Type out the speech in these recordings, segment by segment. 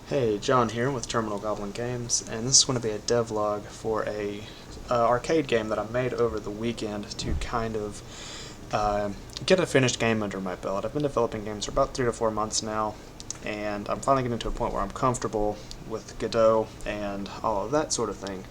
Hey, John here with Terminal Goblin Games, and this is going to be a devlog for a arcade game that I made over the weekend to kind of get a finished game under my belt. I've been developing games for about 3 to 4 months now, and I'm finally getting to a point where I'm comfortable with Godot and all of that sort of thing.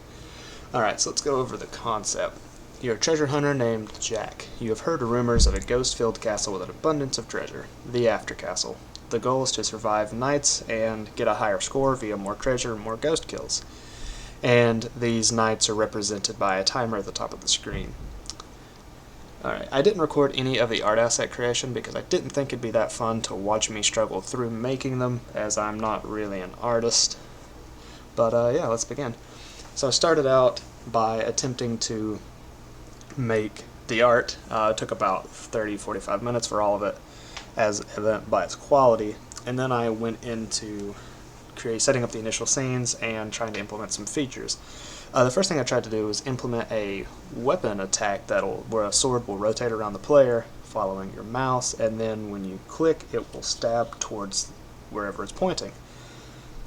Alright, so let's go over the concept. You're a treasure hunter named Jack. You have heard rumors of a ghost-filled castle with an abundance of treasure, the After Castle. The goal is to survive nights and get a higher score via more treasure and more ghost kills. And these nights are represented by a timer at the top of the screen. Alright, I didn't record any of the art asset creation because I didn't think it'd be that fun to watch me struggle through making them, as I'm not really an artist. But yeah, let's begin. So I started out by attempting to make the art. It took about 30-45 minutes for all of it, as evident by its quality, and then I went into setting up the initial scenes and trying to implement some features. The first thing I tried to do was implement a weapon attack where a sword will rotate around the player following your mouse, and then when you click it will stab towards wherever it's pointing.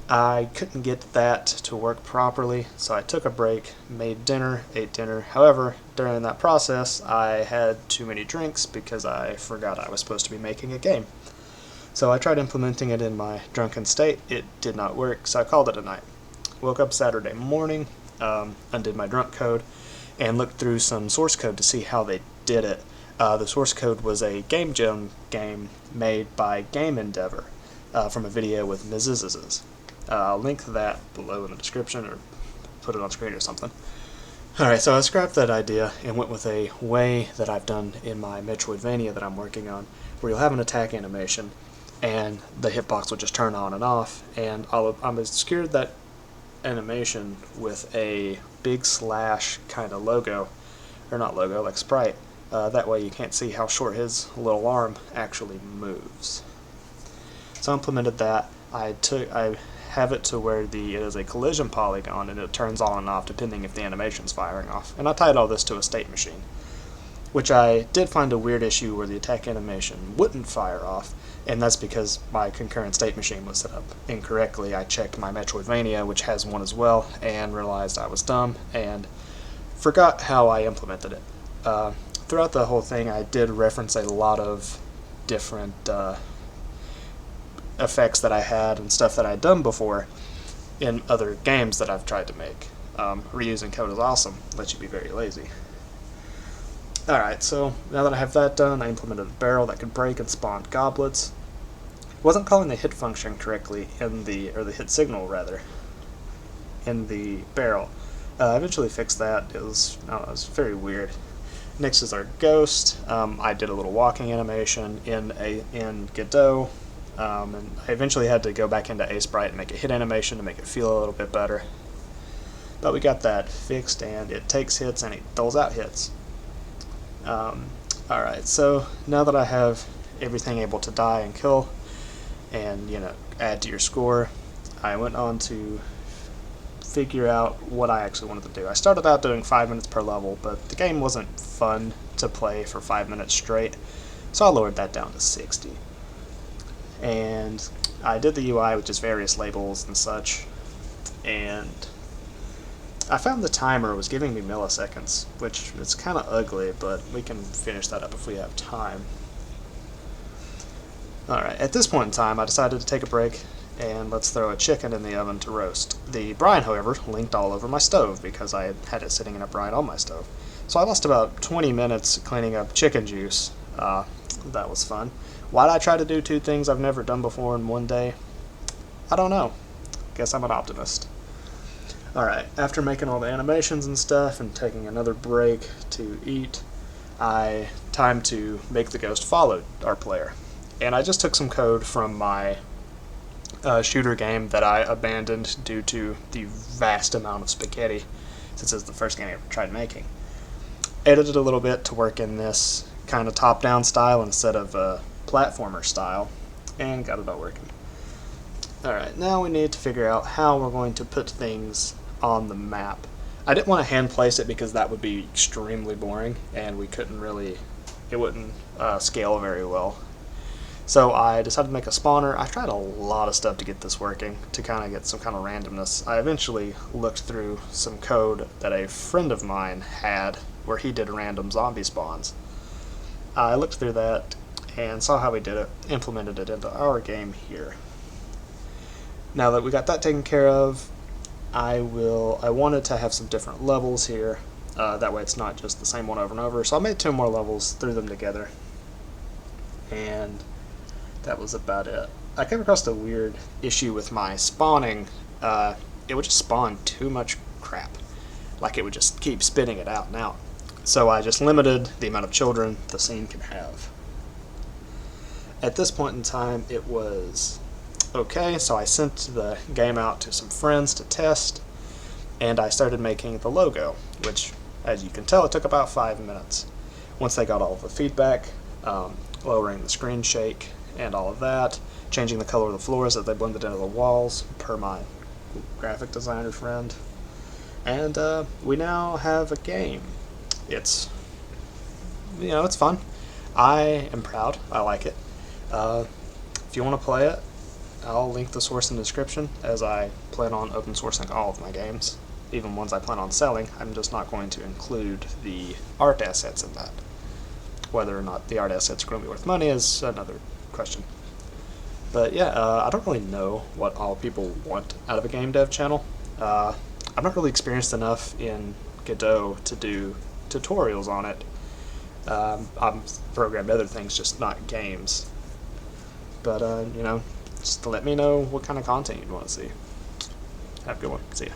I couldn't get that to work properly, so I took a break, made dinner, ate dinner. However, during that process, I had too many drinks because I forgot I was supposed to be making a game. So I tried implementing it in my drunken state. It did not work, so I called it a night. Woke up Saturday morning, undid my drunk code, and looked through some source code to see how they did it. The source code was a Game Jam game made by Game Endeavor from a video with Mrs. I'll link that below in the description or put it on screen or something. Alright, so I scrapped that idea and went with a way that I've done in my Metroidvania that I'm working on, where you'll have an attack animation and the hitbox will just turn on and off, and I'm obscured that animation with a big slash kind of logo, or not logo, like sprite. That way you can't see how short his little arm actually moves. So I implemented that. I have it to where it is a collision polygon and it turns on and off depending if the animation's firing off. And I tied all this to a state machine, which I did find a weird issue where the attack animation wouldn't fire off, and that's because my concurrent state machine was set up incorrectly. I checked my Metroidvania, which has one as well, and realized I was dumb and forgot how I implemented it. Throughout the whole thing, I did reference a lot of different effects that I had and stuff that I'd done before in other games that I've tried to make. Reusing code is awesome, lets you be very lazy. Alright, so now that I have that done, I implemented a barrel that could break and spawn goblets. It wasn't calling the hit function correctly or the hit signal rather, in the barrel. I eventually fixed that. It was very weird. Next is our ghost. I did a little walking animation in Godot. And I eventually had to go back into Aesprite and make a hit animation to make it feel a little bit better. But we got that fixed, and it takes hits and it doles out hits. Alright, so now that I have everything able to die and kill and, add to your score, I went on to figure out what I actually wanted to do. I started out doing 5 minutes per level, but the game wasn't fun to play for 5 minutes straight, so I lowered that down to 60. And I did the UI with just various labels and such, and I found the timer was giving me milliseconds, which is kind of ugly, but we can finish that up if we have time. Alright, at this point in time I decided to take a break and let's throw a chicken in the oven to roast. The brine, however, linked all over my stove because I had it sitting in a brine on my stove. So I lost about 20 minutes cleaning up chicken juice. That was fun. Why'd I try to do 2 things I've never done before in one day? I don't know. Guess I'm an optimist. Alright, after making all the animations and stuff and taking another break to eat, time to make the ghost follow our player. And I just took some code from my shooter game that I abandoned due to the vast amount of spaghetti, since it's the first game I ever tried making. Edited a little bit to work in this kind of top-down style instead of platformer style, and got it all working. Alright, now we need to figure out how we're going to put things on the map. I didn't want to hand place it because that would be extremely boring and it wouldn't scale very well. So I decided to make a spawner. I tried a lot of stuff to get this working, to kind of get some kind of randomness. I eventually looked through some code that a friend of mine had where he did random zombie spawns. I looked through that and saw how he did it, implemented it into our game here. Now that we got that taken care of, I wanted to have some different levels here. That way it's not just the same one over and over. So I made 2 more levels, threw them together, and that was about it. I came across a weird issue with my spawning. It would just spawn too much crap. Like it would just keep spitting it out and out. So I just limited the amount of children the scene can have. At this point in time, it was okay, so I sent the game out to some friends to test, and I started making the logo, which, as you can tell, it took about 5 minutes. Once they got all of the feedback, lowering the screen shake and all of that, changing the color of the floors that they blended into the walls, per my graphic designer friend, and we now have a game. It's, it's fun. I am proud. I like it. If you want to play it, I'll link the source in the description, as I plan on open sourcing all of my games, even ones I plan on selling. I'm just not going to include the art assets in that. Whether or not the art assets are going to be worth money is another question. But yeah, I don't really know what all people want out of a game dev channel. I'm not really experienced enough in Godot to do tutorials on it. I've programmed other things, just not games. But, just to let me know what kind of content you'd want to see. Have a good one. See ya.